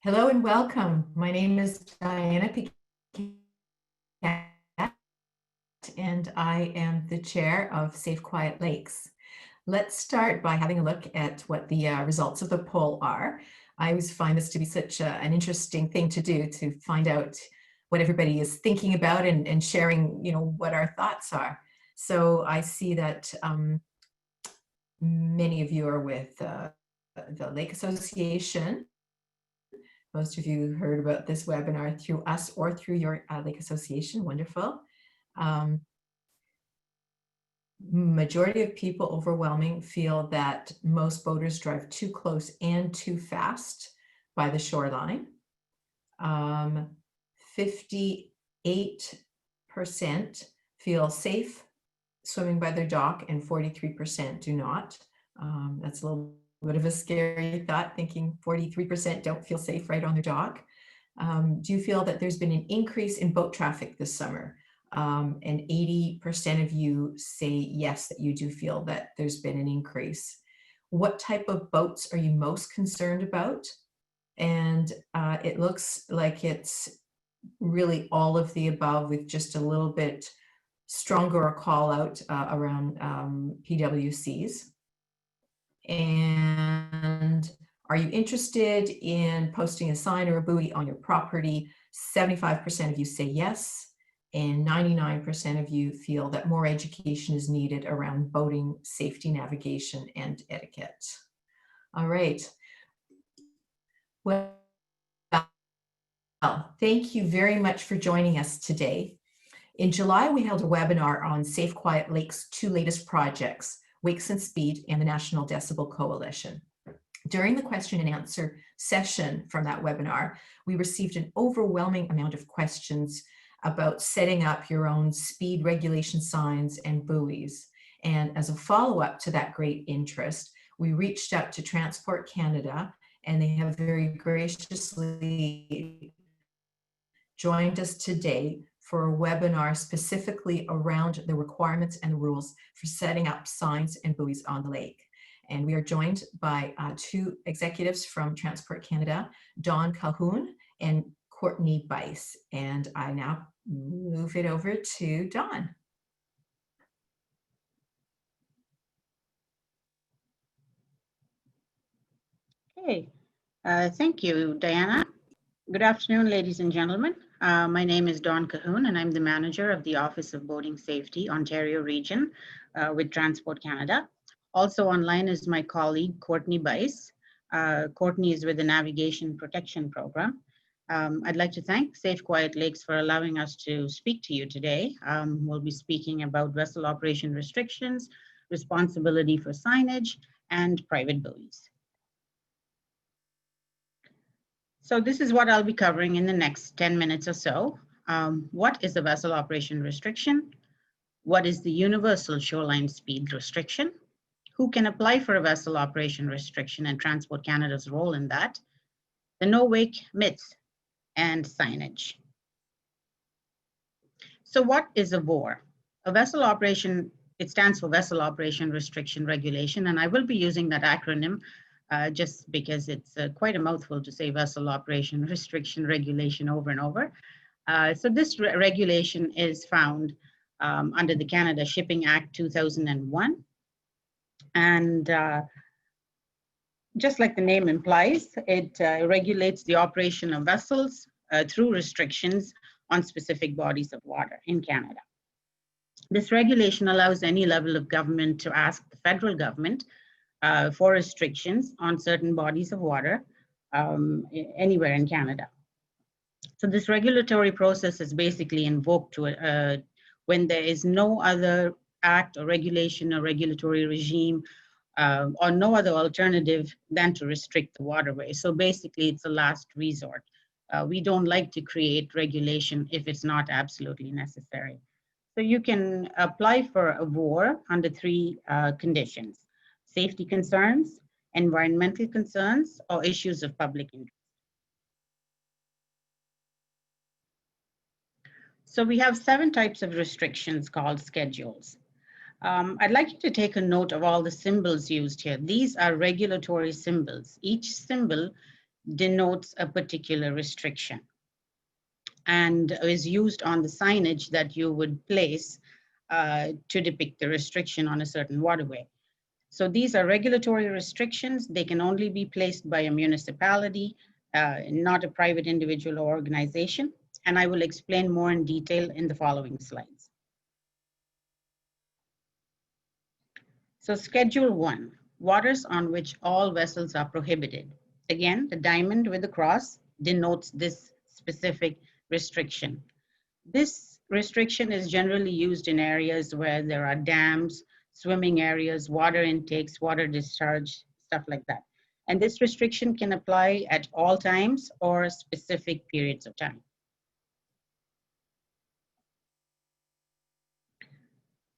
Hello and welcome. My name is Diana Piquet, and I am the chair of Safe Quiet Lakes. Let's start by having a look at what the results of the poll are. I always find this to be such an interesting thing to do, to find out what everybody is thinking about and sharing, what our thoughts are. So I see that many of you are with the Lake Association. Most of you heard about this webinar through us or through your Lake Association. Wonderful. Majority of people, overwhelming, feel that most boaters drive too close and too fast by the shoreline. 58% feel safe swimming by their dock and 43% do not. That's a little bit of a scary thought, thinking 43% don't feel safe right on their dock. Do you feel that there's been an increase in boat traffic this summer? And 80% of you say yes, that you do feel that there's been an increase. What type of boats are you most concerned about? And it looks like it's really all of the above, with just a little bit stronger a call out around PWCs. And are you interested in posting a sign or a buoy on your property? 75% of you say yes, and 99% of you feel that more education is needed around boating safety, navigation, and etiquette. All right. Well, thank you very much for joining us today. In July, we held a webinar on Safe Quiet Lakes' two latest projects, Wakes and Speed and the National Decibel Coalition. During the question and answer session from that webinar, we received an overwhelming amount of questions about setting up your own speed regulation signs and buoys. And as a follow-up to that great interest, we reached out to Transport Canada, and they have very graciously joined us today for a webinar specifically around the requirements and the rules for setting up signs and buoys on the lake. And we are joined by two executives from Transport Canada, Don Calhoun and Courtney Bice. And I now move it over to Don. Okay, thank you, Diana. Good afternoon, ladies and gentlemen. My name is Dawn Cahoon, and I'm the manager of the Office of Boating Safety, Ontario Region with Transport Canada. Also online is my colleague, Courtney Bice. Courtney is with the Navigation Protection Program. I'd like to thank Safe Quiet Lakes for allowing us to speak to you today. We'll be speaking about vessel operation restrictions, responsibility for signage, and private buoys. So this is what I'll be covering in the next 10 minutes or so. What is a vessel operation restriction? What is the universal shoreline speed restriction? Who can apply for a vessel operation restriction and Transport Canada's role in that? The no-wake myth and signage. So what is a VORR? A vessel operation, it stands for Vessel Operation Restriction Regulation, and I will be using that acronym just because it's quite a mouthful to say Vessel Operation Restriction Regulation over and over. So this regulation is found under the Canada Shipping Act 2001. And just like the name implies, it regulates the operation of vessels through restrictions on specific bodies of water in Canada. This regulation allows any level of government to ask the federal government for restrictions on certain bodies of water anywhere in Canada. So this regulatory process is basically invoked to, when there is no other act or regulation or regulatory regime or no other alternative than to restrict the waterway. So basically it's a last resort. We don't like to create regulation if it's not absolutely necessary. So you can apply for a VORR under three conditions: safety concerns, environmental concerns, or issues of public interest. So we have 7 types of restrictions called schedules. I'd like you to take a note of all the symbols used here. These are regulatory symbols. Each symbol denotes a particular restriction and is used on the signage that you would place to depict the restriction on a certain waterway. So these are regulatory restrictions. They can only be placed by a municipality, not a private individual or organization. And I will explain more in detail in the following slides. So Schedule 1, waters on which all vessels are prohibited. Again, the diamond with the cross denotes this specific restriction. This restriction is generally used in areas where there are dams, swimming areas, water intakes, water discharge, stuff like that. And this restriction can apply at all times or specific periods of time.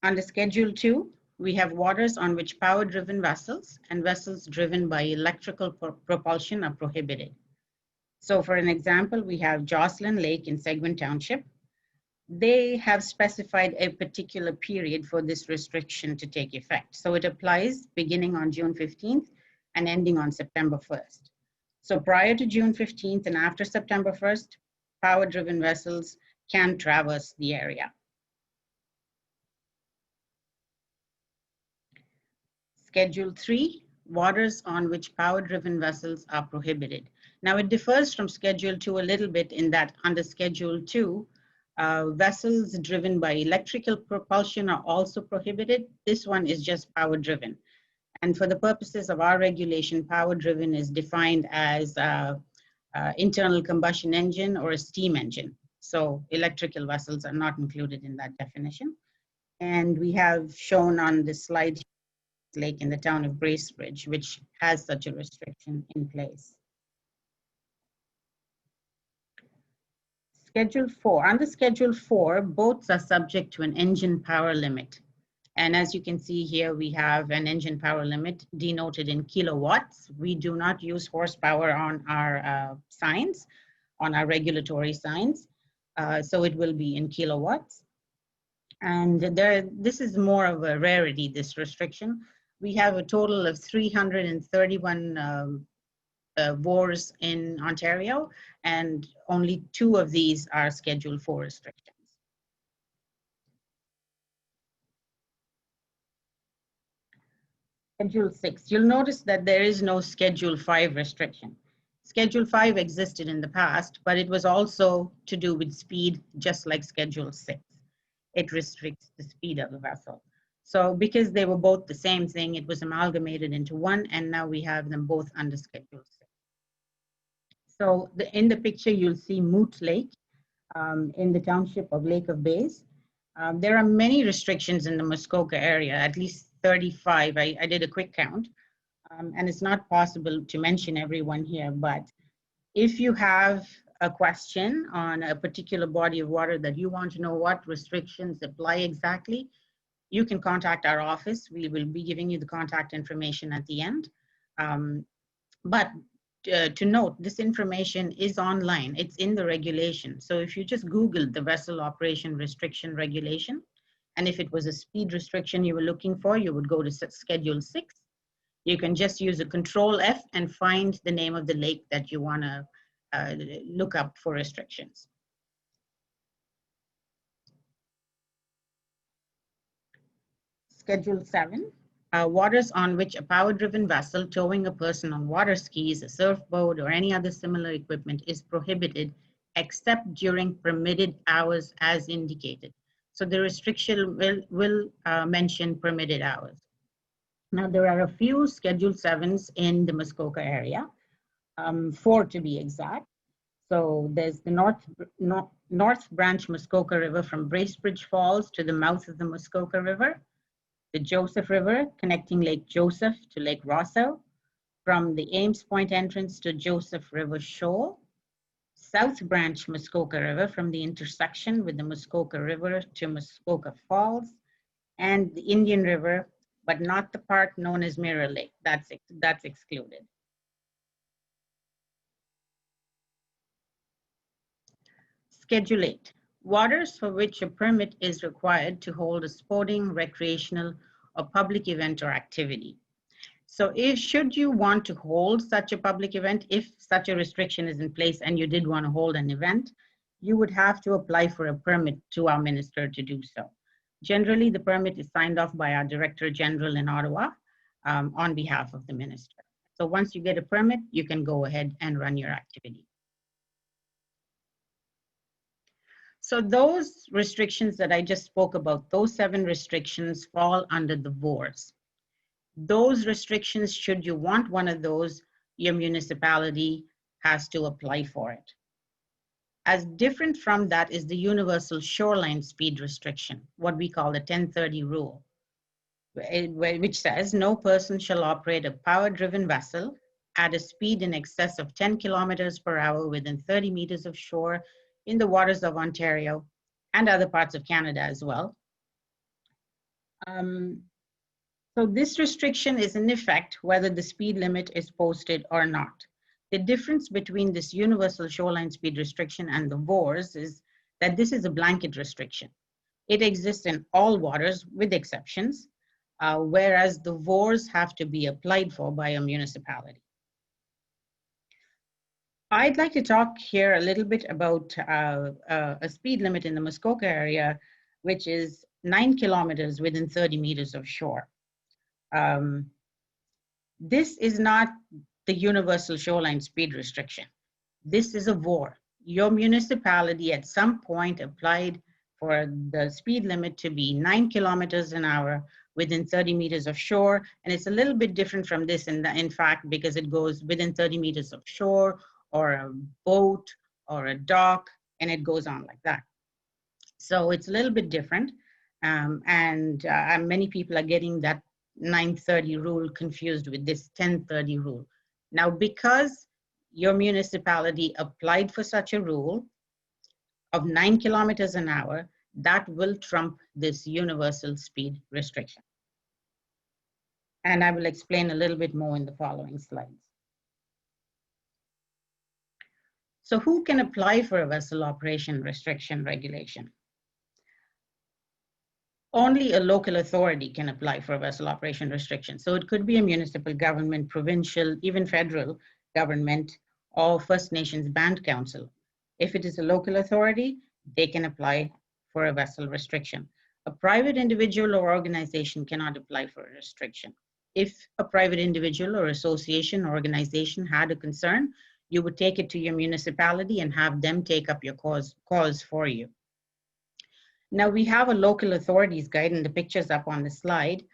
Under Schedule 2, we have waters on which power-driven vessels and vessels driven by electrical propulsion are prohibited. So for an example, we have Jocelyn Lake in Seguin Township. They have specified a particular period for this restriction to take effect. So it applies beginning on June 15th and ending on September 1st. So prior to June 15th and after September 1st, power-driven vessels can traverse the area. Schedule 3, waters on which power-driven vessels are prohibited. Now it differs from Schedule 2 a little bit in that under Schedule 2, vessels driven by electrical propulsion are also prohibited. This one is just power-driven. And for the purposes of our regulation, power-driven is defined as internal combustion engine or a steam engine. So electrical vessels are not included in that definition. And we have shown on the slide lake in the town of Bracebridge, which has such a restriction in place. Schedule 4, under Schedule 4, boats are subject to an engine power limit. And as you can see here, we have an engine power limit denoted in kilowatts. We do not use horsepower on our signs, on our regulatory signs. So it will be in kilowatts. And this is more of a rarity, this restriction. We have a total of 331 VORRs in Ontario, and only 2 of these are Schedule 4 restrictions. Schedule 6, you'll notice that there is no Schedule 5 restriction. Schedule 5 existed in the past, but it was also to do with speed, just like Schedule 6. It restricts the speed of the vessel. So because they were both the same thing, it was amalgamated into one, and now we have them both under Schedule 6. So in the picture, you'll see Moot Lake in the township of Lake of Bays. There are many restrictions in the Muskoka area, at least 35. I did a quick count, and it's not possible to mention everyone here, but if you have a question on a particular body of water that you want to know what restrictions apply exactly, you can contact our office. We will be giving you the contact information at the end. To note, this information is online. It's in the regulation. So if you just Google the vessel operation restriction regulation, and if it was a speed restriction you were looking for, you would go to Schedule 6. You can just use a Control F and find the name of the lake that you want to look up for restrictions. Schedule 7, waters on which a power-driven vessel towing a person on water skis, a surfboat, or any other similar equipment is prohibited except during permitted hours as indicated. So the restriction will mention permitted hours. Now there are a few Schedule 7s in the Muskoka area, 4 to be exact. So there's the North Branch Muskoka River from Bracebridge Falls to the mouth of the Muskoka River, the Joseph River connecting Lake Joseph to Lake Rosseau, from the Ames Point entrance to Joseph River Shoal, South Branch Muskoka River from the intersection with the Muskoka River to Muskoka Falls, and the Indian River, but not the part known as Mirror Lake. That's excluded. Schedule 8, waters for which a permit is required to hold a sporting, recreational, or public event or activity. So should you want to hold such a public event, if such a restriction is in place and you did want to hold an event, you would have to apply for a permit to our minister to do so. Generally, the permit is signed off by our Director General in Ottawa on behalf of the minister. So once you get a permit, you can go ahead and run your activity. So those restrictions that I just spoke about, those 7 restrictions fall under the VORRs. Those restrictions, should you want one of those, your municipality has to apply for it. As different from that is the universal shoreline speed restriction, what we call the 1030 rule, which says no person shall operate a power-driven vessel at a speed in excess of 10 kilometers per hour within 30 meters of shore in the waters of Ontario and other parts of Canada as well. So this restriction is in effect whether the speed limit is posted or not. The difference between this universal shoreline speed restriction and the VORRs is that this is a blanket restriction. It exists in all waters with exceptions, whereas the VORRs have to be applied for by a municipality. I'd like to talk here a little bit about a speed limit in the Muskoka area, which is 9 kilometers within 30 meters of shore. This is not the universal shoreline speed restriction. This is a VORR. Your municipality at some point applied for the speed limit to be 9 kilometers an hour within 30 meters of shore. And it's a little bit different from this in fact, because it goes within 30 meters of shore or a boat or a dock, and it goes on like that. So it's a little bit different. And many people are getting that 930 rule confused with this 1030 rule. Now, because your municipality applied for such a rule of 9 kilometers an hour, that will trump this universal speed restriction. And I will explain a little bit more in the following slides. So who can apply for a vessel operation restriction regulation? Only a local authority can apply for a vessel operation restriction. So it could be a municipal government, provincial, even federal government, or First Nations Band Council. If it is a local authority, they can apply for a vessel restriction. A private individual or organization cannot apply for a restriction. If a private individual or association or organization had a concern, you would take it to your municipality and have them take up your cause for you. Now we have a local authorities guide, and the picture's up on the slide,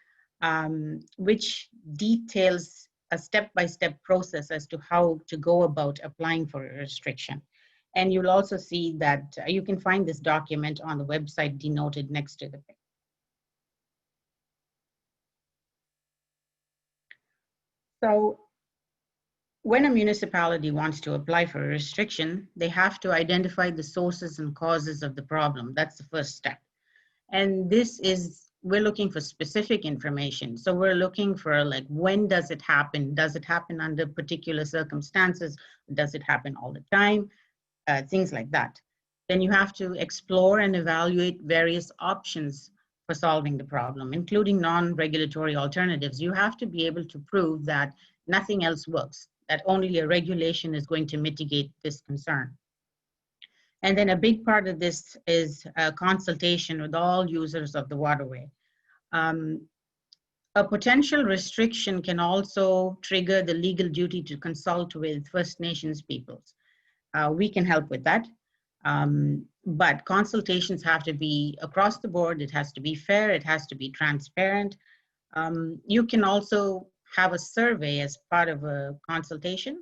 which details a step-by-step process as to how to go about applying for a restriction. And you'll also see that you can find this document on the website denoted next to the picture. So when a municipality wants to apply for a restriction, they have to identify the sources and causes of the problem. That's the first step. And this is, we're looking for specific information. So we're looking for, like, when does it happen? Does it happen under particular circumstances? Does it happen all the time? Things like that. Then you have to explore and evaluate various options for solving the problem, including non-regulatory alternatives. You have to be able to prove that nothing else works, that only a regulation is going to mitigate this concern. And then a big part of this is a consultation with all users of the waterway. A potential restriction can also trigger the legal duty to consult with First Nations peoples. We can help with that. But consultations have to be across the board. It has to be fair. It has to be transparent. You can also have a survey as part of a consultation,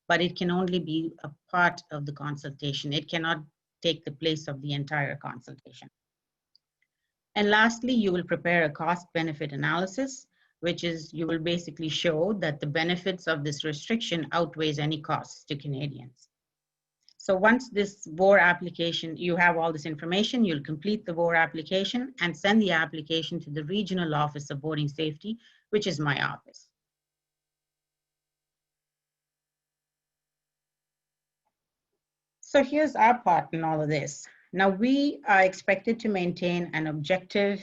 but it can only be a part of the consultation. It cannot take the place of the entire consultation. And lastly, you will prepare a cost-benefit analysis, which is you will basically show that the benefits of this restriction outweighs any costs to Canadians. So once this VORR application, you have all this information, you'll complete the VORR application and send the application to the Regional Office of Boating Safety, which is my office. So here's our part in all of this. Now we are expected to maintain an objective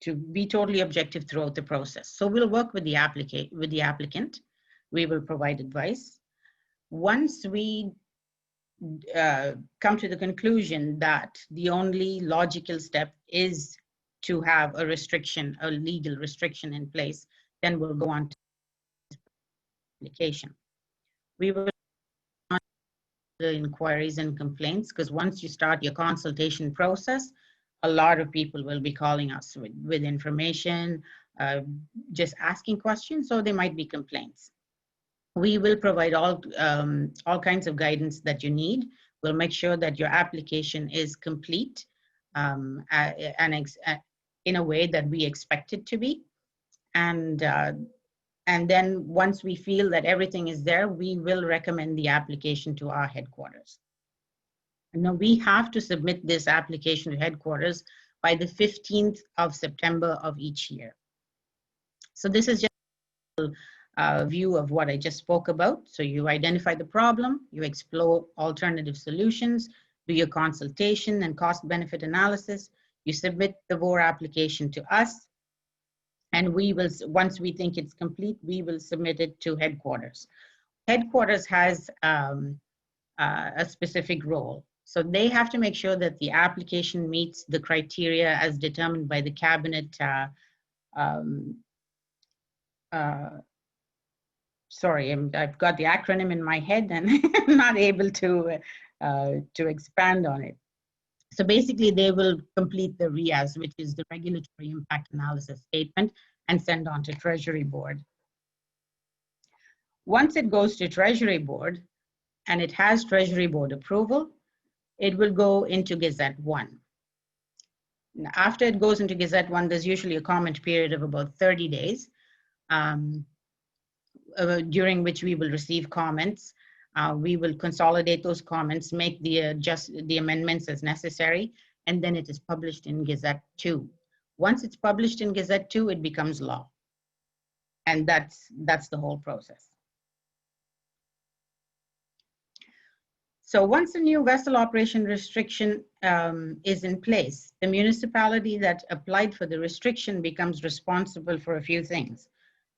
to be totally objective throughout the process. So we'll work with the applicant. We will provide advice. Once we come to the conclusion that the only logical step is to have a restriction, a legal restriction in place, then we'll go on to application. We will the inquiries and complaints, because once you start your consultation process, a lot of people will be calling us with information, just asking questions, or they might be complaints. We will provide all kinds of guidance that you need. We'll make sure that your application is complete and in a way that we expect it to be. And then once we feel that everything is there, we will recommend the application to our headquarters. And now we have to submit this application to headquarters by the 15th of September of each year. So this is just a view of what I just spoke about. So you identify the problem, you explore alternative solutions, do your consultation and cost benefit analysis, you submit the VORR application to us, and we will, once we think it's complete, we will submit it to headquarters. Headquarters has a specific role. So they have to make sure that the application meets the criteria as determined by the cabinet. Sorry, I've got the acronym in my head and I'm not able to expand on it. So basically, they will complete the RIAS, which is the Regulatory Impact Analysis Statement, and send on to Treasury Board. Once it goes to Treasury Board and it has Treasury Board approval, it will go into Gazette 1. Now, after it goes into Gazette 1, there's usually a comment period of about 30 days, during which we will receive comments. We will consolidate those comments, make the amendments as necessary, and then it is published in Gazette 2. Once it's published in Gazette 2, it becomes law. And that's the whole process. So once a new vessel operation restriction is in place, the municipality that applied for the restriction becomes responsible for a few things.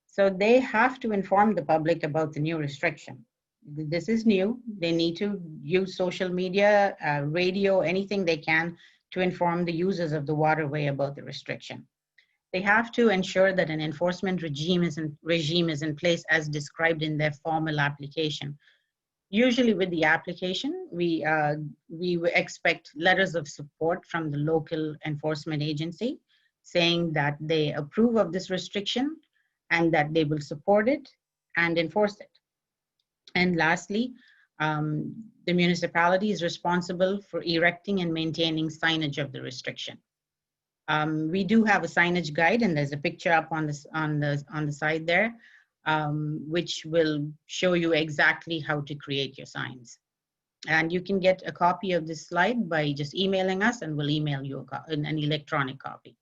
So they have to inform the public about the new restriction. This is new. They need to use social media, radio, anything they can to inform the users of the waterway about the restriction. They have to ensure that an enforcement regime is in place as described in their formal application. Usually with the application, we expect letters of support from the local enforcement agency saying that they approve of this restriction and that they will support it and enforce it. And lastly, the municipality is responsible for erecting and maintaining signage of the restriction. We do have a signage guide, and there's a picture up on the side there, which will show you exactly how to create your signs. And you can get a copy of this slide by just emailing us, and we'll email you an electronic copy.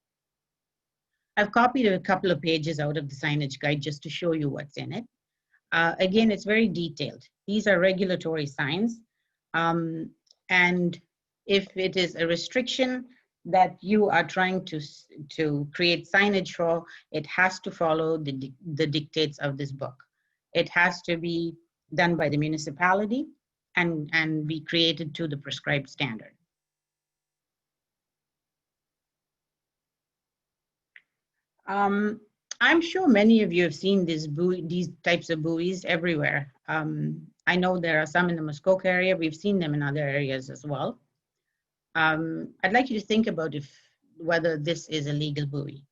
I've copied a couple of pages out of the signage guide just to show you what's in it. Again, it's very detailed. These are regulatory signs. And if it is a restriction that you are trying to create signage for, it has to follow the dictates of this book. It has to be done by the municipality and be created to the prescribed standard. I'm sure many of you have seen these types of buoys everywhere. I know there are some in the Muskoka area. We've seen them in other areas as well. I'd like you to think about whether this is a legal buoy.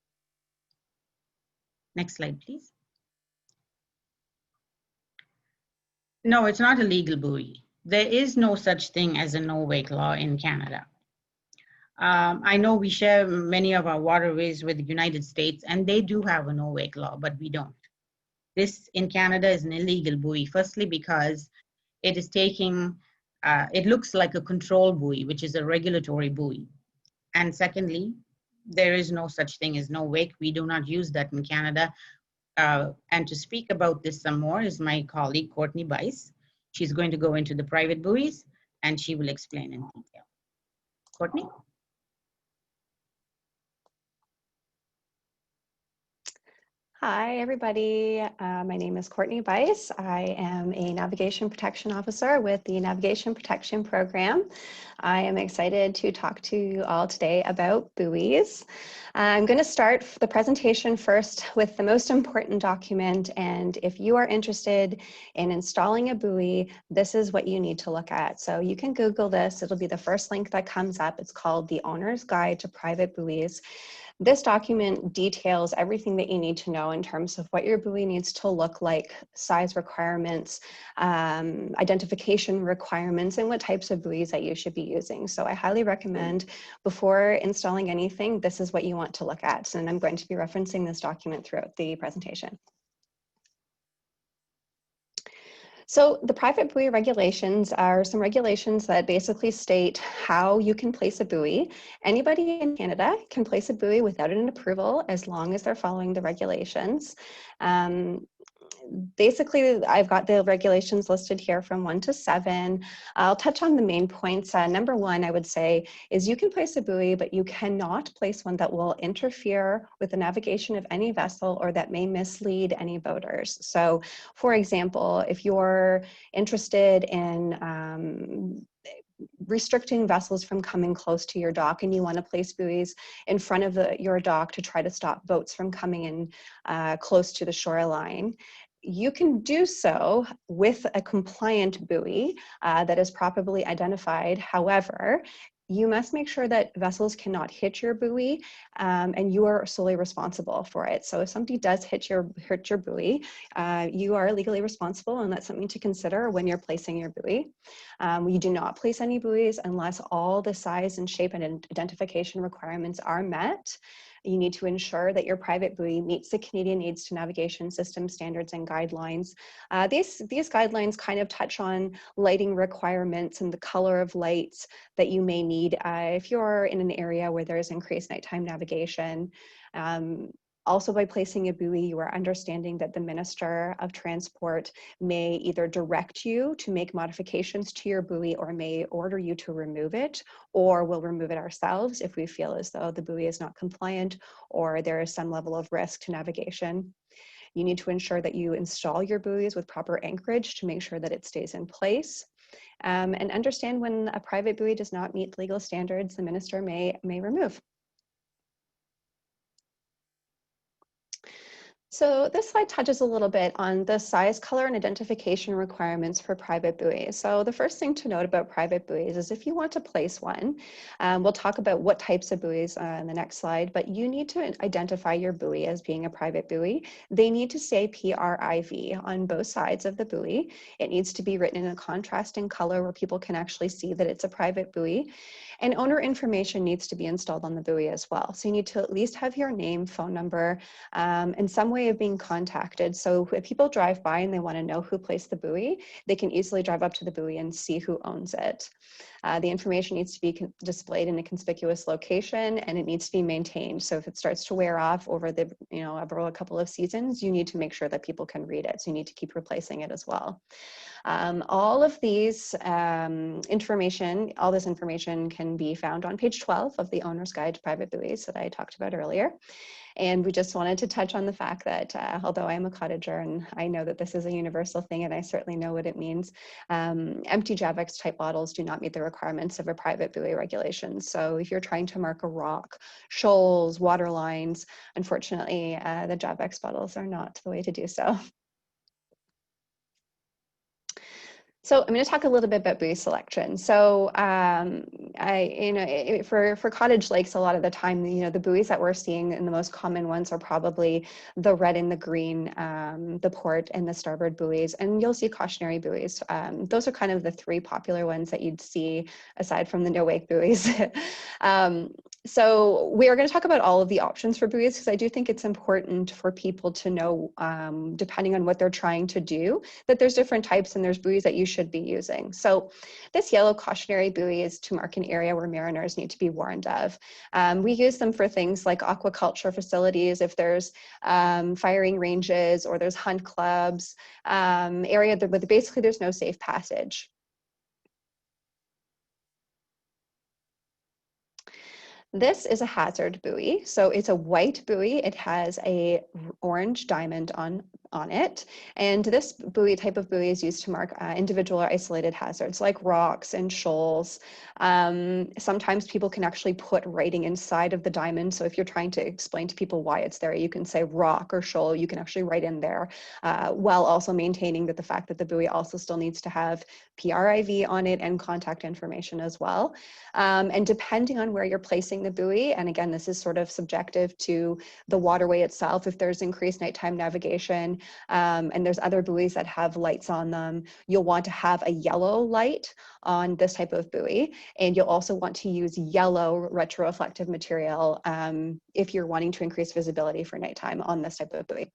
Next slide, please. No, it's not a legal buoy. There is no such thing as a no-wake law in Canada. I know we share many of our waterways with the United States, and they do have a no-wake law, but we don't. This in Canada is an illegal buoy, firstly because it is taking, it looks like a control buoy, which is a regulatory buoy. And secondly, there is no such thing as no wake. We do not use that in Canada. And to speak about this some more is my colleague, Courtney Bice. She's going to go into the private buoys, and she will explain in detail. Courtney? Hi, everybody. My name is Courtney Bice. I am a Navigation Protection Officer with the Navigation Protection Program. I am excited to talk to you all today about buoys. I'm going to start the presentation first with the most important document, and if you are interested in installing a buoy, this is what you need to look at. So you can Google this. It'll be the first link that comes up. It's called The Owner's Guide to Private Buoys. This document details everything that you need to know in terms of what your buoy needs to look like, size requirements, identification requirements, and what types of buoys that you should be using. So I highly recommend before installing anything, this is what you want to look at. And I'm going to be referencing this document throughout the presentation. So the private buoy regulations are some regulations that basically state how you can place a buoy. Anybody in Canada can place a buoy without an approval as long as they're following the regulations. Basically, I've got the regulations listed here from 1 to 7. I'll touch on the main points. Number 1, I would say, is you can place a buoy, but you cannot place one that will interfere with the navigation of any vessel or that may mislead any boaters. So, for example, if you're interested in restricting vessels from coming close to your dock and you want to place buoys in front of your dock to try to stop boats from coming in close to the shoreline, you can do so with a compliant buoy that is properly identified. However, you must make sure that vessels cannot hit your buoy and you are solely responsible for it. So if somebody does hit your buoy, you are legally responsible, and that's something to consider when you're placing your buoy. You do not place any buoys unless all the size and shape and identification requirements are met. You need to ensure that your private buoy meets the Canadian Aids to Navigation System standards and guidelines. These guidelines kind of touch on lighting requirements and the color of lights that you may need if you're in an area where there is increased nighttime navigation. Also, by placing a buoy, you are understanding that the Minister of Transport may either direct you to make modifications to your buoy or may order you to remove it, or we'll remove it ourselves if we feel as though the buoy is not compliant or there is some level of risk to navigation. You need to ensure that you install your buoys with proper anchorage to make sure that it stays in place. And understand when a private buoy does not meet legal standards, the minister may remove. So this slide touches a little bit on the size, color, and identification requirements for private buoys. So the first thing to note about private buoys is if you want to place one, we'll talk about what types of buoys in the next slide, but you need to identify your buoy as being a private buoy. They need to say PRIV on both sides of the buoy. It needs to be written in a contrasting color where people can actually see that it's a private buoy. And owner information needs to be installed on the buoy as well. So you need to at least have your name, phone number, and some way of being contacted. So if people drive by and they want to know who placed the buoy, they can easily drive up to the buoy and see who owns it. The information needs to be displayed in a conspicuous location, and it needs to be maintained. So if it starts to wear off over the, over a couple of seasons, you need to make sure that people can read it. So you need to keep replacing it as well. All of these all this information can be found on page 12 of the Owner's Guide to Private Buoys that I talked about earlier. And we just wanted to touch on the fact that although I am a cottager and I know that this is a universal thing and I certainly know what it means, empty Javex type bottles do not meet the requirements of a private buoy regulation. So if you're trying to mark a rock, shoals, water lines, unfortunately, the Javex bottles are not the way to do so. So I'm going to talk a little bit about buoy selection. So for cottage lakes, a lot of the time, the buoys that we're seeing and the most common ones are probably the red and the green, the port and the starboard buoys, and you'll see cautionary buoys. Those are kind of the 3 popular ones that you'd see aside from the no wake buoys. So we are going to talk about all of the options for buoys because I do think it's important for people to know, depending on what they're trying to do, that there's different types and there's buoys that you should be using. So this yellow cautionary buoy is to mark an area where mariners need to be warned of. We use them for things like aquaculture facilities, if there's firing ranges or there's hunt clubs, area that basically there's no safe passage. This is a hazard buoy. So it's a white buoy. It has a orange diamond on it. And this buoy, type of buoy, is used to mark individual or isolated hazards like rocks and shoals. Sometimes people can actually put writing inside of the diamond. So if you're trying to explain to people why it's there, you can say rock or shoal. You can actually write in there, while also maintaining that the fact that the buoy also still needs to have PRIV on it and contact information as well. And depending on where you're placing the buoy, and again, this is sort of subjective to the waterway itself, if there's increased nighttime navigation, and there's other buoys that have lights on them, you'll want to have a yellow light on this type of buoy. And you'll also want to use yellow retroreflective material if you're wanting to increase visibility for nighttime on this type of buoy.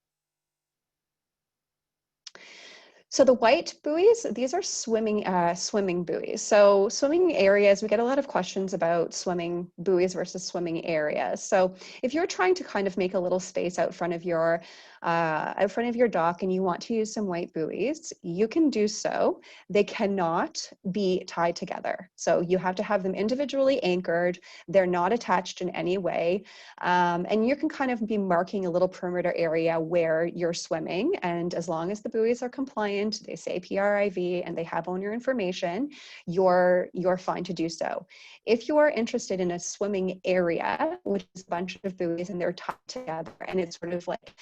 So the white buoys, these are swimming buoys. So swimming areas, we get a lot of questions about swimming buoys versus swimming areas. So if you're trying to kind of make a little space out front of your dock and you want to use some white buoys, you can do so. They cannot be tied together. So you have to have them individually anchored. They're not attached in any way. And you can kind of be marking a little perimeter area where you're swimming. And as long as the buoys are compliant, they say PRIV and they have owner information, you're fine to do so. If you are interested in a swimming area, which is a bunch of buoys and they're tied together and it's sort of like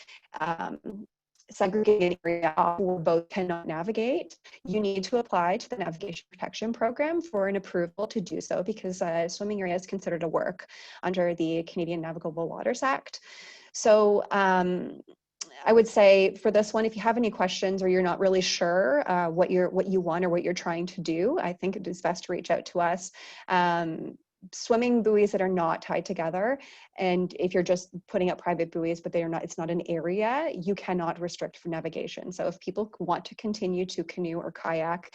segregated area where both cannot navigate, you need to apply to the Navigation Protection Program for an approval to do so, because swimming area is considered a work under the Canadian Navigable Waters Act. So I would say for this one, if you have any questions or you're not really sure what you want or what you're trying to do, I think it is best to reach out to us. Swimming buoys that are not tied together, and if you're just putting up private buoys but they are not, it's not an area, you cannot restrict for navigation. So if people want to continue to canoe or kayak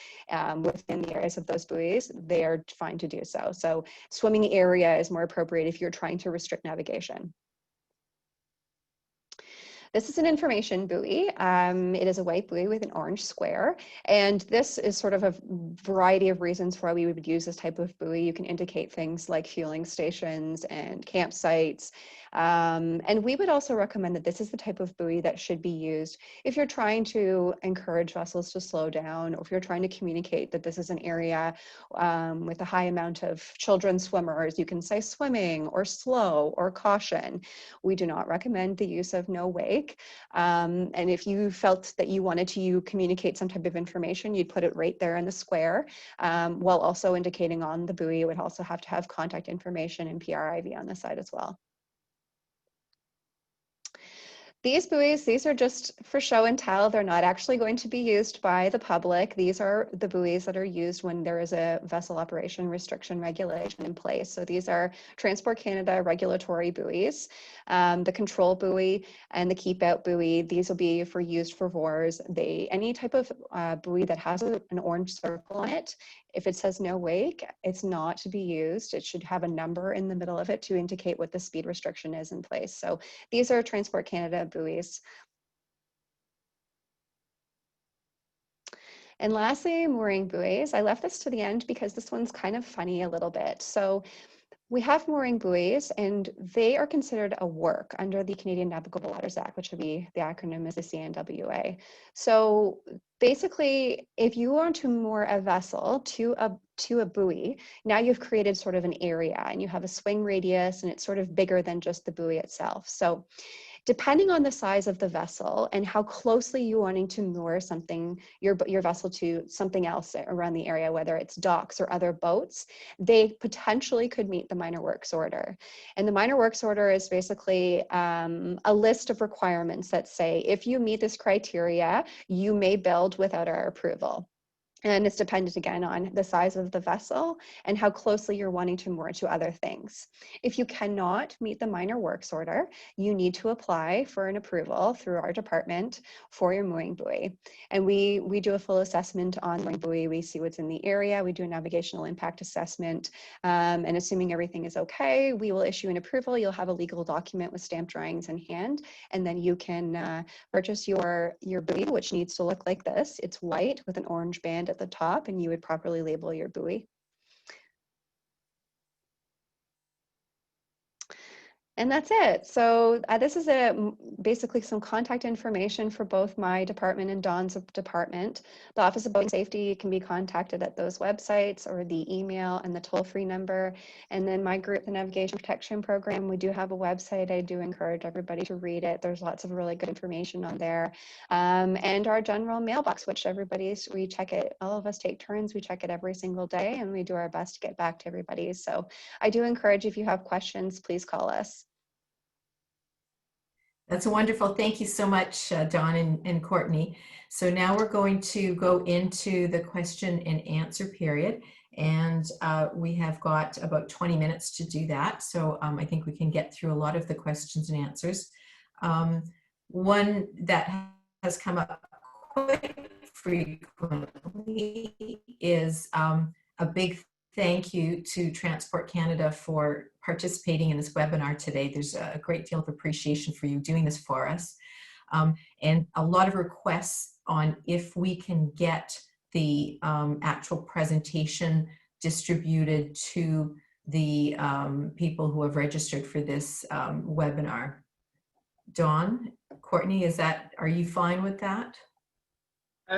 within the areas of those buoys, they are fine to do so. So swimming area is more appropriate if you're trying to restrict navigation. This is an information buoy. It is a white buoy with an orange square. And this is sort of a variety of reasons for why we would use this type of buoy. You can indicate things like fueling stations and campsites. And we would also recommend that this is the type of buoy that should be used if you're trying to encourage vessels to slow down, or if you're trying to communicate that this is an area with a high amount of children swimmers. You can say swimming or slow or caution. We do not recommend the use of no wake. And if you felt that you wanted to communicate some type of information, you'd put it right there in the square, while also indicating on the buoy. It would also have to have contact information and PRIV on the side as well. These buoys, these are just for show and tell. They're not actually going to be used by the public. These are the buoys that are used when there is a vessel operation restriction regulation in place. So these are Transport Canada regulatory buoys. The control buoy and the keep out buoy, these will be used for VORRs. Any type of buoy that has an orange circle on it, if it says no wake, it's not to be used. It should have a number in the middle of it to indicate what the speed restriction is in place. So these are Transport Canada buoys. And lastly, mooring buoys. I left this to the end because this one's kind of funny a little bit. So we have mooring buoys, and they are considered a work under the Canadian Navigable Waters Act, which would be, the acronym is the CNWA. So basically, if you want to moor a vessel to a buoy, now you've created sort of an area and you have a swing radius, and it's sort of bigger than just the buoy itself. So depending on the size of the vessel and how closely you're wanting to moor your vessel to something else around the area, whether it's docks or other boats, they potentially could meet the minor works order. And the minor works order is basically a list of requirements that say, if you meet this criteria, you may build without our approval. And it's dependent again on the size of the vessel and how closely you're wanting to moor to other things. If you cannot meet the minor works order, you need to apply for an approval through our department for your mooring buoy. And we do a full assessment on mooring buoy. We see what's in the area. We do a navigational impact assessment. And assuming everything is okay, we will issue an approval. You'll have a legal document with stamped drawings in hand, and then you can purchase your buoy, which needs to look like this. It's white with an orange band at the top, and you would properly label your buoy. And that's it. So this is basically some contact information for both my department and Dawn's department. The Office of Boating Safety can be contacted at those websites or the email and the toll-free number. And then my group, the Navigation Protection Program, we do have a website. I do encourage everybody to read it. There's lots of really good information on there. And our general mailbox, which we check it, all of us take turns. We check it every single day and we do our best to get back to everybody. So I do encourage, if you have questions, please call us. That's wonderful. Thank you so much, Dawn and Courtney. So now we're going to go into the question and answer period. And we have got about 20 minutes to do that. So I think we can get through a lot of the questions and answers. One that has come up quite frequently is a big thank you to Transport Canada for participating in this webinar today. There's a great deal of appreciation for you doing this for us. And a lot of requests on if we can get the actual presentation distributed to the people who have registered for this webinar. Dawn, Courtney, are you fine with that?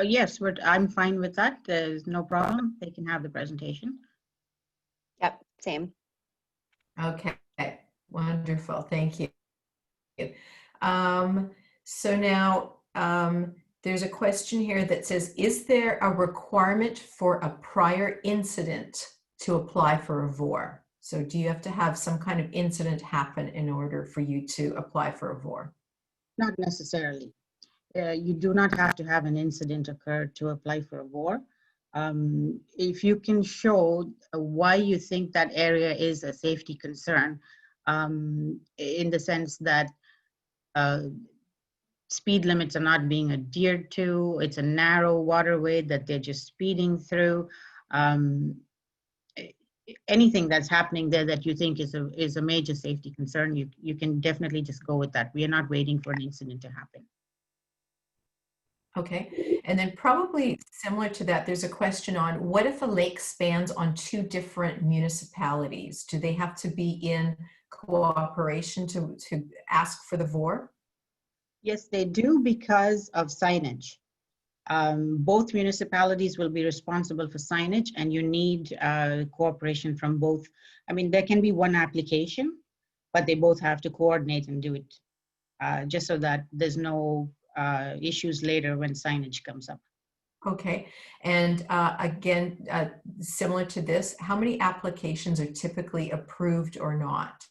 Yes, I'm fine with that. There's no problem. They can have the presentation. Yep, same. Okay, wonderful. Thank you. So now there's a question here that says, is there a requirement for a prior incident to apply for a VORR? So do you have to have some kind of incident happen in order for you to apply for a VORR? Not necessarily. You do not have to have an incident occur to apply for a VORR. If you can show why you think that area is a safety concern, in the sense that speed limits are not being adhered to, it's a narrow waterway that they're just speeding through, anything that's happening there that you think is a major safety concern, you can definitely just go with that. We are not waiting for an incident to happen. Okay, and then probably similar to that, there's a question on what if a lake spans on 2 different municipalities? Do they have to be in cooperation to ask for the VORR? Yes, they do, because of signage. Both municipalities will be responsible for signage, and you need cooperation from both. I mean, there can be one application, but they both have to coordinate and do it, just so that there's no issues later when signage comes up. Okay, and again, similar to this, how many applications are typically approved or not?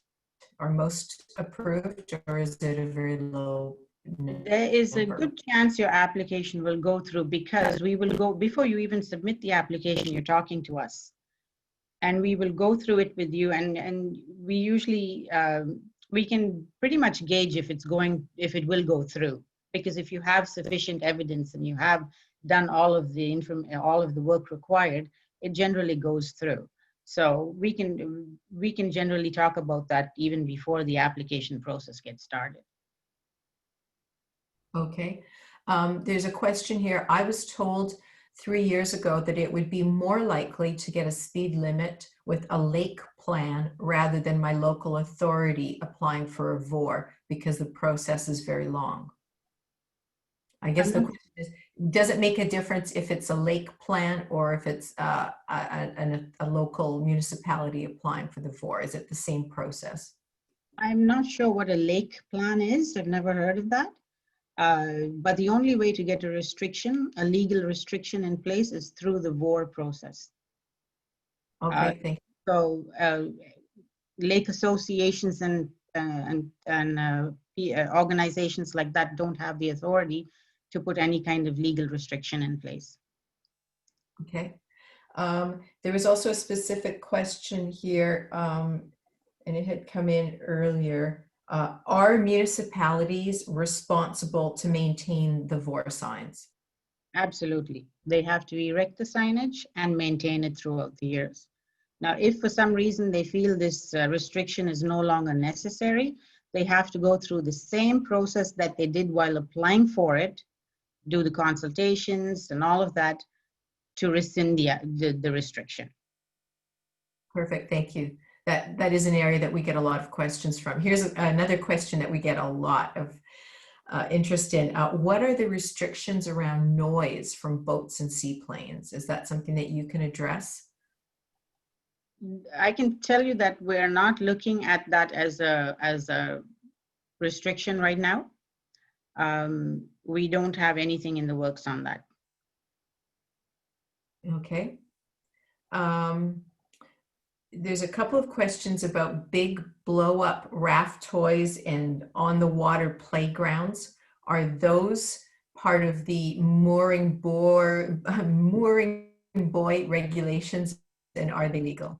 Are most approved, or is it a very low number? There is a good chance your application will go through, because we will go, before you even submit the application, you're talking to us. And we will go through it with you, and we usually, we can pretty much gauge if it will go through. Because if you have sufficient evidence and you have done all of the work required, it generally goes through. So we can generally talk about that even before the application process gets started. Okay, there's a question here. I was told 3 years ago that it would be more likely to get a speed limit with a lake plan rather than my local authority applying for a VORR, because the process is very long. I guess the question is, does it make a difference if it's a lake plan or if it's a local municipality applying for the VORR? Is it the same process? I'm not sure what a lake plan is. I've never heard of that. But the only way to get a restriction, a legal restriction in place, is through the VORR process. Okay, thank you. So lake associations and organizations like that don't have the authority to put any kind of legal restriction in place. Okay. There was also a specific question here, and it had come in earlier. Are municipalities responsible to maintain the VORR signs? Absolutely. They have to erect the signage and maintain it throughout the years. Now, if for some reason they feel this restriction is no longer necessary, they have to go through the same process that they did while applying for it, do the consultations and all of that to rescind the restriction. Perfect, thank you. that is an area that we get a lot of questions from. Here's another question that we get a lot of interest in. What are the restrictions around noise from boats and seaplanes? Is that something that you can address? I can tell you that we're not looking at that as a restriction right now. We don't have anything in the works on that. Okay. There's a couple of questions about big blow up raft toys and on the water playgrounds. Are those part of the mooring buoy regulations, and are they legal?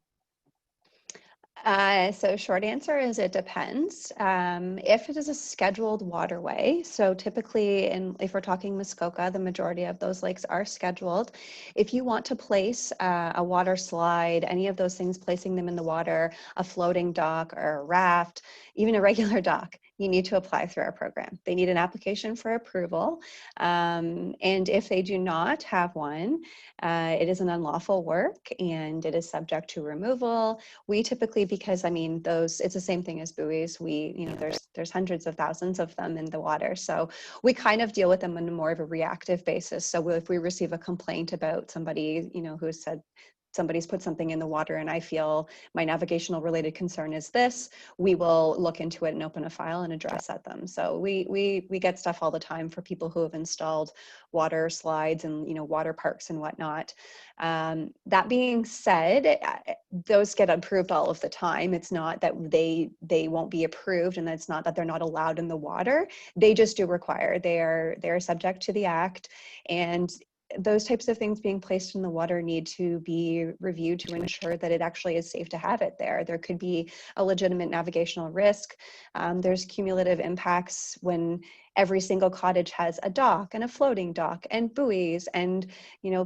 So short answer is it depends. If it is a scheduled waterway, so typically if we're talking Muskoka, the majority of those lakes are scheduled. If you want to place a water slide, any of those things, placing them in the water, a floating dock or a raft, even a regular dock, you need to apply through our program. They need an application for approval. And if they do not have one, it is an unlawful work and it is subject to removal. We typically, because I mean, it's the same thing as buoys. There's hundreds of thousands of them in the water. So we kind of deal with them on more of a reactive basis. So if we receive a complaint about somebody, who said, somebody's put something in the water and I feel my navigational related concern is this, we will look into it and open a file and address at them. So we get stuff all the time for people who have installed water slides and water parks and whatnot. That being said, those get approved all of the time. It's not that they won't be approved, and it's not that they're not allowed in the water. They just do require, they're subject to the act, and those types of things being placed in the water need to be reviewed to ensure that it actually is safe to have it there. There could be a legitimate navigational risk. There's cumulative impacts when every single cottage has a dock and a floating dock and buoys and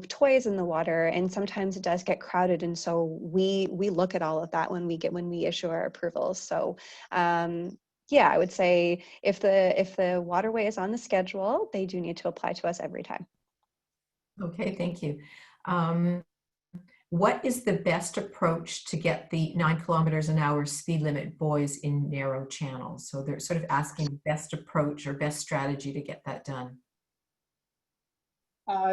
toys in the water, and sometimes it does get crowded, and so we look at all of that when we issue our approvals. So yeah, I would say if the waterway is on the schedule, they do need to apply to us every time. Okay, thank you. What is the best approach to get the 9 kilometers an hour speed limit buoys in narrow channels? So they're sort of asking best approach or best strategy to get that done.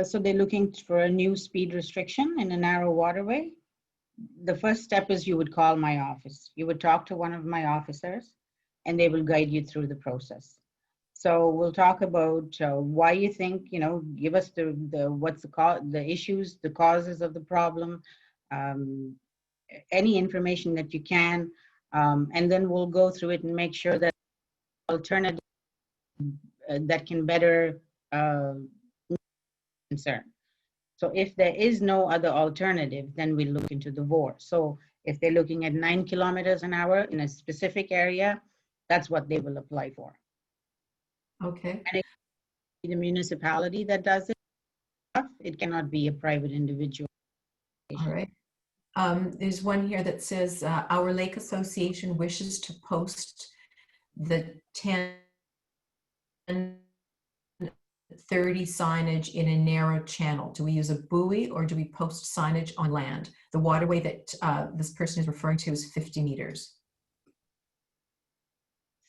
So they're looking for a new speed restriction in a narrow waterway. The first step is you would call my office. You would talk to one of my officers and they will guide you through the process. So we'll talk about why you think, give us the issues, the causes of the problem, any information that you can, and then we'll go through it and make sure that alternative that can better concern. So if there is no other alternative, then we look into the VORR. So if they're looking at 9 kilometers an hour in a specific area, that's what they will apply for. Okay. And the municipality that does it. It cannot be a private individual. All right. There's one here that says, our lake association wishes to post the 10:30 signage in a narrow channel. Do we use a buoy or do we post signage on land? The waterway that this person is referring to is 50 meters.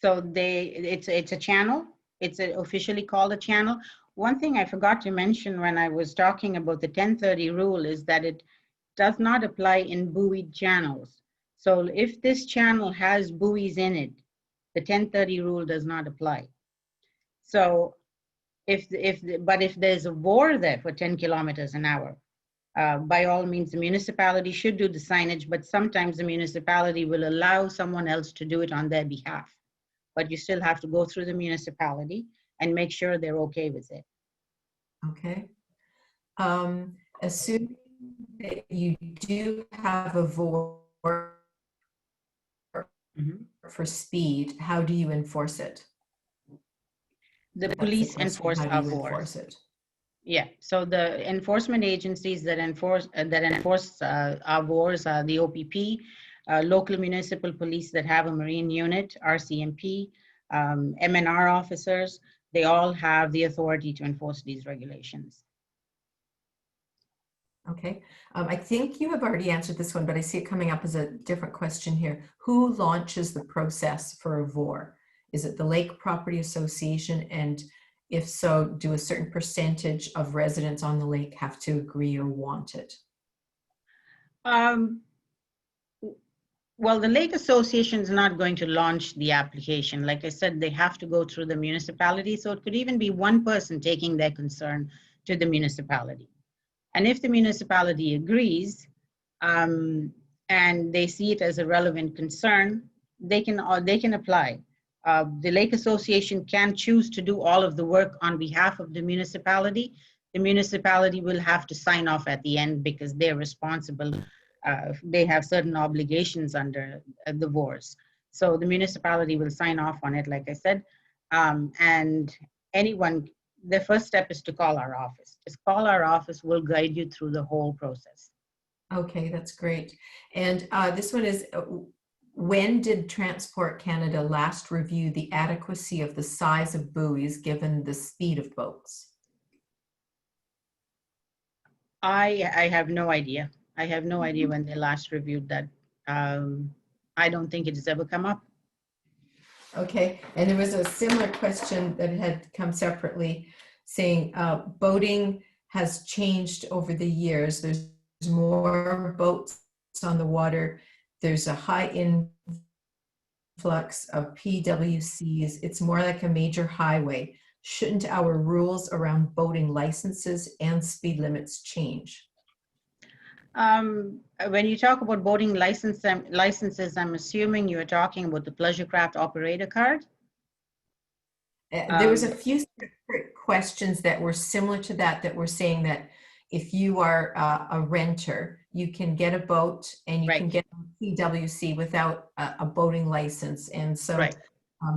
So it's a channel. It's officially called a channel. One thing I forgot to mention when I was talking about the 1030 rule is that it does not apply in buoyed channels. So if this channel has buoys in it, the 1030 rule does not apply. So if there's a VORR there for 10 kilometers an hour, by all means, the municipality should do the signage, but sometimes the municipality will allow someone else to do it on their behalf. But you still have to go through the municipality and make sure they're okay with it. Okay. Assuming that you do have a VORR for speed, how do you enforce it? The police enforce our VORRs. Yeah, so the enforcement agencies that enforce our VORRs are the OPP, local municipal police that have a marine unit, RCMP, MNR officers. They all have the authority to enforce these regulations. Okay. I think you have already answered this one, but I see it coming up as a different question here. Who launches the process for a VORR? Is it the Lake Property Association? And if so, do a certain percentage of residents on the lake have to agree or want it? Well, the Lake Association is not going to launch the application. Like I said, they have to go through the municipality. So it could even be one person taking their concern to the municipality. And if the municipality agrees and they see it as a relevant concern, they can apply. The Lake Association can choose to do all of the work on behalf of the municipality. The municipality will have to sign off at the end because they're responsible. They have certain obligations under the VORRs. So the municipality will sign off on it, like I said, and anyone, the first step is to call our office. Just call our office, we'll guide you through the whole process. Okay, that's great. And this one is, when did Transport Canada last review the adequacy of the size of buoys given the speed of boats? I have no idea. I have no idea when they last reviewed that. I don't think it has ever come up. Okay, and there was a similar question that had come separately saying boating has changed over the years. There's more boats on the water. There's a high influx of PWCs. It's more like a major highway. Shouldn't our rules around boating licenses and speed limits change? When you talk about boating licenses, I'm assuming you're talking about the pleasure craft operator card. There was a few separate questions that were similar to that were saying that if you are a renter, you can get a boat and you can get a PWC without a boating license. And so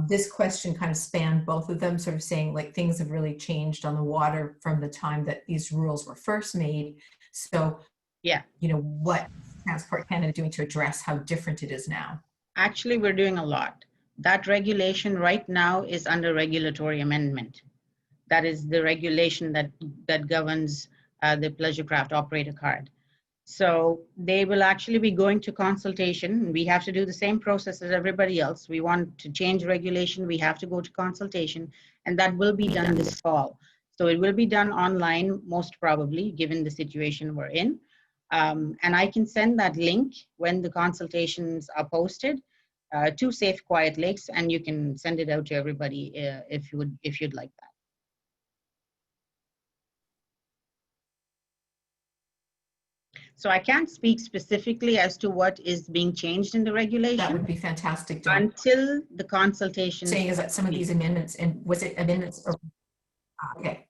this question kind of spanned both of them, sort of saying like things have really changed on the water from the time that these rules were first made. So, yeah, you know, what Transport Canada doing to address how different it is now? Actually, we're doing a lot. That regulation right now is under regulatory amendment. That is the regulation that governs the pleasure craft operator card. So they will actually be going to consultation. We have to do the same process as everybody else. We want to change regulation, we have to go to consultation, and that will be done this fall. So it will be done online, most probably, given the situation we're in. And I can send that link when the consultations are posted to Safe Quiet Lakes, and you can send it out to everybody if you'd like that. So I can't speak specifically as to what is being changed in the regulation. That would be fantastic, Dawn. Until the consultation. Saying is that some of these amendments, and was it amendments? Or, okay.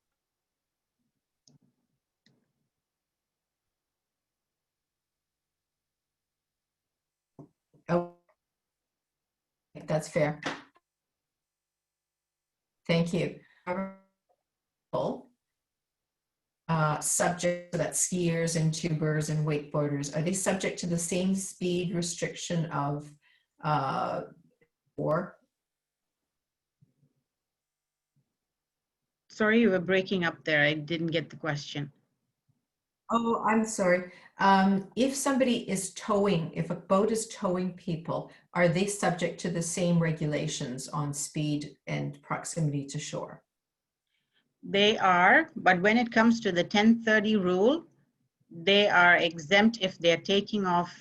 Oh, that's fair. Thank you. Subject to that skiers and tubers and wakeboarders, are they subject to the same speed restriction of VORR? Sorry, you were breaking up there. I didn't get the question. Oh, I'm sorry. If somebody is towing, if a boat is towing people, are they subject to the same regulations on speed and proximity to shore? They are, but when it comes to the 1030 rule, they are exempt if they're taking off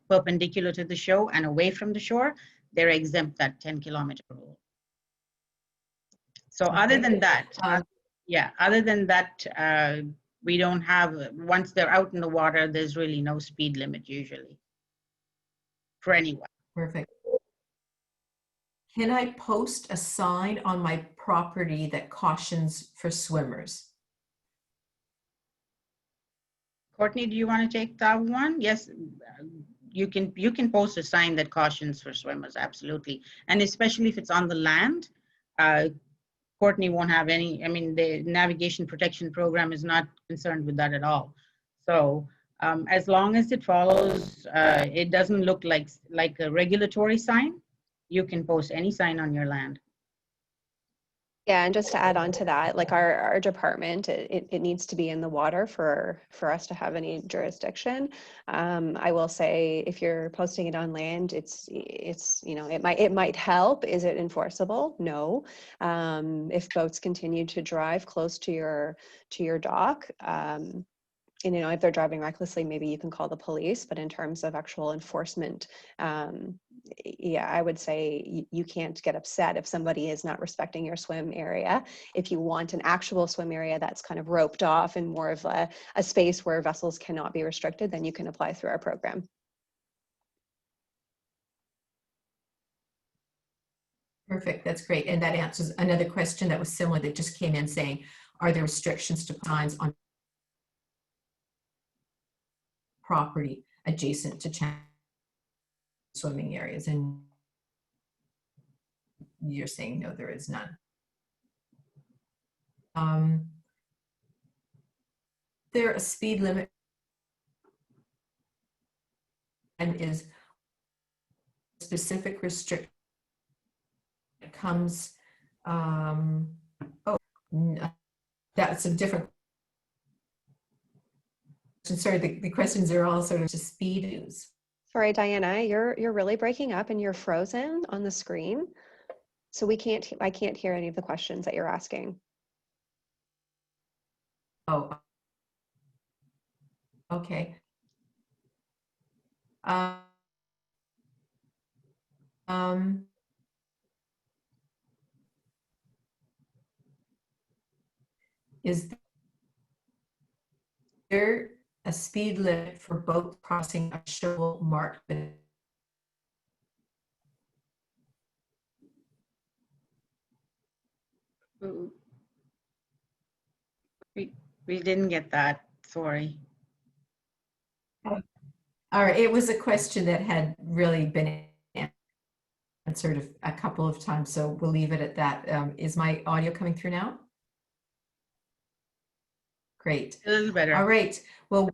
perpendicular to the shore and away from the shore. They're exempt that 10-kilometer rule. So okay. Other than that, other than that, we don't have, once they're out in the water, there's really no speed limit usually for anyone. Perfect. Can I post a sign on my property that cautions for swimmers? Courtney, do you want to take that one? Yes, you can post a sign that cautions for swimmers, absolutely. And especially if it's on the land, Courtney won't have any, I mean, the navigation protection program is not concerned with that at all. So as long as it follows, it doesn't look like a regulatory sign, you can post any sign on your land. Yeah, and just to add on to that, like our department, it needs to be in the water for us to have any jurisdiction. I will say, if you're posting it on land, it's you know, it might help. Is it enforceable? No. If boats continue to drive close to your dock, and, you know, if they're driving recklessly, maybe you can call the police. But in terms of actual enforcement, yeah, I would say you can't get upset if somebody is not respecting your swim area. If you want an actual swim area that's kind of roped off and more of a space where vessels cannot be restricted, then you can apply through our program. Perfect, that's great. And that answers another question that was similar that just came in saying, are there restrictions to signs on property adjacent to swimming areas? And you're saying no, there is none. There a speed limit and is specific restriction comes that's a different question. Sorry, the questions are all sort of just speed use. Sorry, Diana, you're really breaking up and you're frozen on the screen. So I can't hear any of the questions that you're asking. Oh, okay. Is there a speed limit for boats crossing a shoal marked with? We didn't get that, sorry. All right, it was a question that had really been answered a couple of times, so we'll leave it at that. Is my audio coming through now? Great. A little better. All right. Well,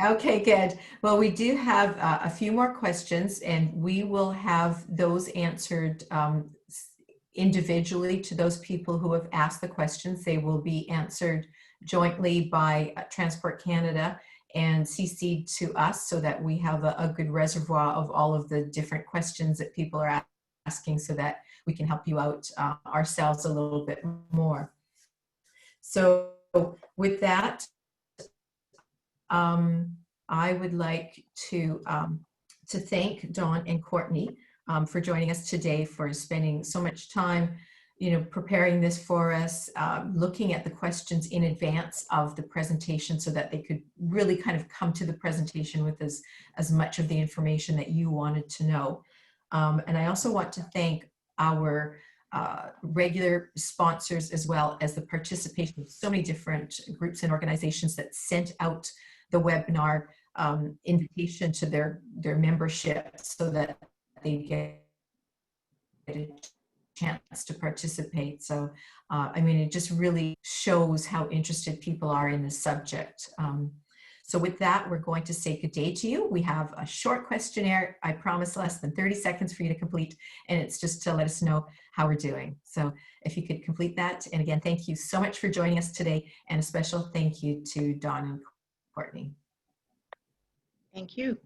okay, good. Well, we do have a few more questions, and we will have those answered individually to those people who have asked the questions. They will be answered jointly by Transport Canada and CC'd to us so that we have a good reservoir of all of the different questions that people are asking so that we can help you out ourselves a little bit more. So with that, I would like to thank Dawn and Courtney for joining us today, for spending so much time, you know, preparing this for us, looking at the questions in advance of the presentation so that they could really kind of come to the presentation with as much of the information that you wanted to know. And I also want to thank our regular sponsors, as well as the participation of so many different groups and organizations that sent out the webinar invitation to their membership so that they get a chance to participate. So I mean, it just really shows how interested people are in the subject. So with that, we're going to say good day to you. We have a short questionnaire, I promise less than 30 seconds for you to complete, and it's just to let us know how we're doing. So if you could complete that. And again, thank you so much for joining us today, and a special thank you to Dawn and Courtney. Thank you.